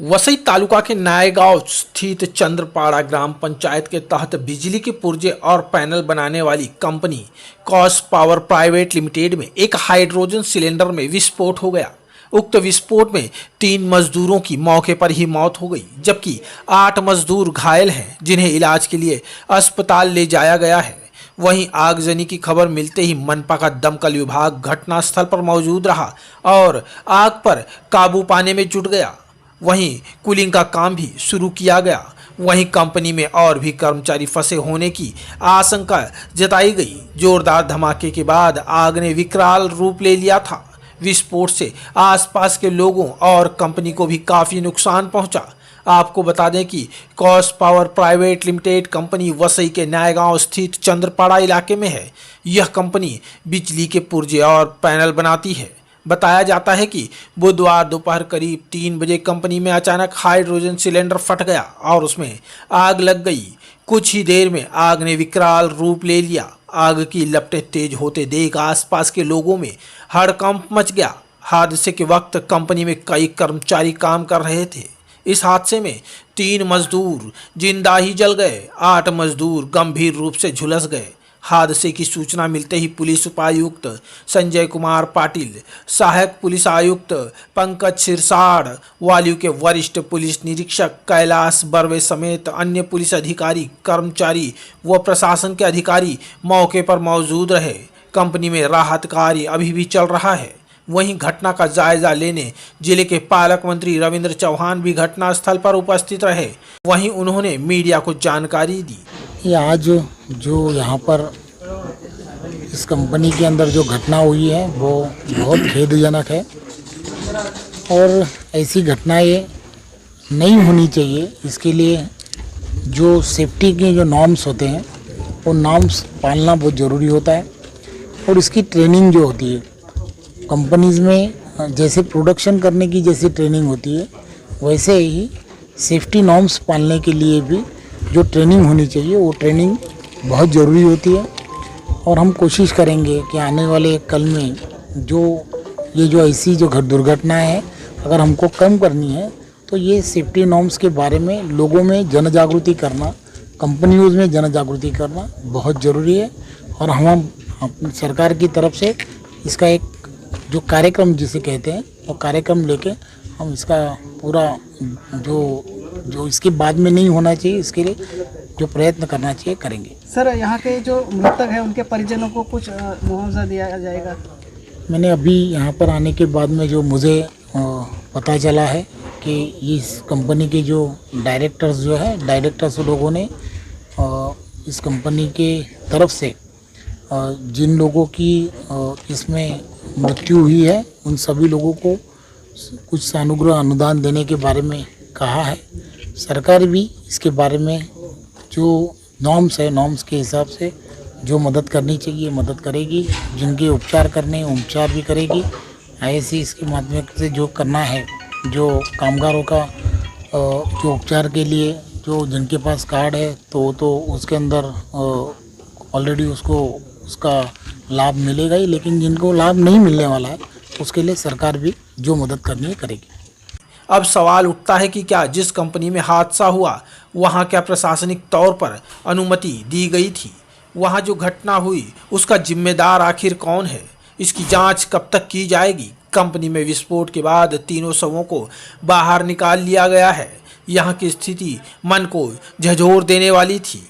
वसई तालुका के नायगांव स्थित चंद्रपाड़ा ग्राम पंचायत के तहत बिजली के पुर्जे और पैनल बनाने वाली company cos power private limited में एक हाइड्रोजन सिलेंडर में विस्फोट हो गया। उक्त विस्फोट में 3 मजदूरों की मौके पर ही मौत हो गई, जबकि 8 मजदूर घायल हैं, जिन्हें इलाज के लिए अस्पताल ले जाया गया है। वहीं आगजनी की खबर मिलते ही मनपा का दमकल विभाग घटनास्थल पर मौजूद रहा और आग पर काबू पाने में जुट गया। वहीं कूलिंग का काम भी शुरू किया गया। वहीं कंपनी में और भी कर्मचारी फंसे होने की आशंका जताई गई। जोरदार धमाके के बाद आग ने विकराल रूप ले लिया था। विस्फोट से आसपास के लोगों और कंपनी को भी काफ़ी नुकसान पहुंचा। आपको बता दें कि cos power private limited company Vasai के नायगांव स्थित चंद्रपाड़ा इलाके में है। यह कंपनी बिजली के पुर्जे और पैनल बनाती है। बताया जाता है कि बुधवार दोपहर करीब 3 बजे कंपनी में अचानक हाइड्रोजन सिलेंडर फट गया और उसमें आग लग गई। कुछ ही देर में आग ने विकराल रूप ले लिया। आग की लपटें तेज होते देख आसपास के लोगों में हड़कंप मच गया। हादसे के वक्त कंपनी में कई कर्मचारी काम कर रहे थे। इस हादसे में 3 मजदूर जिंदा ही जल गए, 8 मजदूर गंभीर रूप से झुलस गए। हादसे की सूचना मिलते ही पुलिस उपायुक्त संजय कुमार पाटिल, सहायक पुलिस आयुक्त पंकज सिरसाड़, वालियों के वरिष्ठ पुलिस निरीक्षक कैलाश बर्वे समेत अन्य पुलिस अधिकारी, कर्मचारी व प्रशासन के अधिकारी मौके पर मौजूद रहे। कंपनी में राहत कार्य अभी भी चल रहा है। वहीं घटना का जायजा लेने जिले के पालक मंत्री रविंद्र चौहान भी घटनास्थल पर उपस्थित रहे। वहीं उन्होंने मीडिया को जानकारी दी। ये आज जो यहाँ पर इस कंपनी के अंदर जो घटना हुई है वो बहुत खेदजनक है और ऐसी घटनाएं नहीं होनी चाहिए। इसके लिए जो सेफ्टी के जो नॉर्म्स होते हैं वो नॉर्म्स पालना बहुत ज़रूरी होता है। और इसकी ट्रेनिंग जो होती है कंपनीज़ में, जैसे प्रोडक्शन करने की जैसी ट्रेनिंग होती है वैसे ही सेफ्टी नॉर्म्स पालने के लिए भी जो ट्रेनिंग होनी चाहिए वो ट्रेनिंग बहुत ज़रूरी होती है। और हम कोशिश करेंगे कि आने वाले कल में जो ऐसी जो दुर्घटनाएं हैं अगर हमको कम करनी है तो ये सेफ्टी नॉर्म्स के बारे में लोगों में जन जागृति करना, कंपनियों में जन जागृति करना बहुत ज़रूरी है। और हम अपनी सरकार की तरफ से इसका एक जो कार्यक्रम जिसे कहते हैं वो कार्यक्रम लेके हम इसका पूरा जो इसके बाद में नहीं होना चाहिए इसके लिए जो प्रयत्न करना चाहिए करेंगे। सर, यहाँ के जो मृतक हैं उनके परिजनों को कुछ मुआवजा दिया जाएगा? मैंने अभी यहाँ पर आने के बाद में जो मुझे पता चला है कि इस कंपनी के जो डायरेक्टर्स लोगों ने इस कंपनी के तरफ से जिन लोगों की इसमें मृत्यु हुई है उन सभी लोगों को कुछ सानुग्रह अनुदान देने के बारे में कहा है। सरकार भी इसके बारे में जो नॉर्म्स के हिसाब से जो मदद करनी चाहिए मदद करेगी। जिनके उपचार करने उपचार भी करेगी। ऐसे इसके माध्यम से जो करना है जो कामगारों का जो उपचार के लिए जो जिनके पास कार्ड है तो उसके अंदर ऑलरेडी उसका लाभ मिलेगा ही, लेकिन जिनको लाभ नहीं मिलने वाला है उसके लिए सरकार भी जो मदद करनी है करेगी। अब सवाल उठता है कि क्या जिस कंपनी में हादसा हुआ वहां क्या प्रशासनिक तौर पर अनुमति दी गई थी? वहां जो घटना हुई उसका जिम्मेदार आखिर कौन है? इसकी जांच कब तक की जाएगी? कंपनी में विस्फोट के बाद तीनों शवों को बाहर निकाल लिया गया है। यहाँ की स्थिति मन को झंझोर देने वाली थी।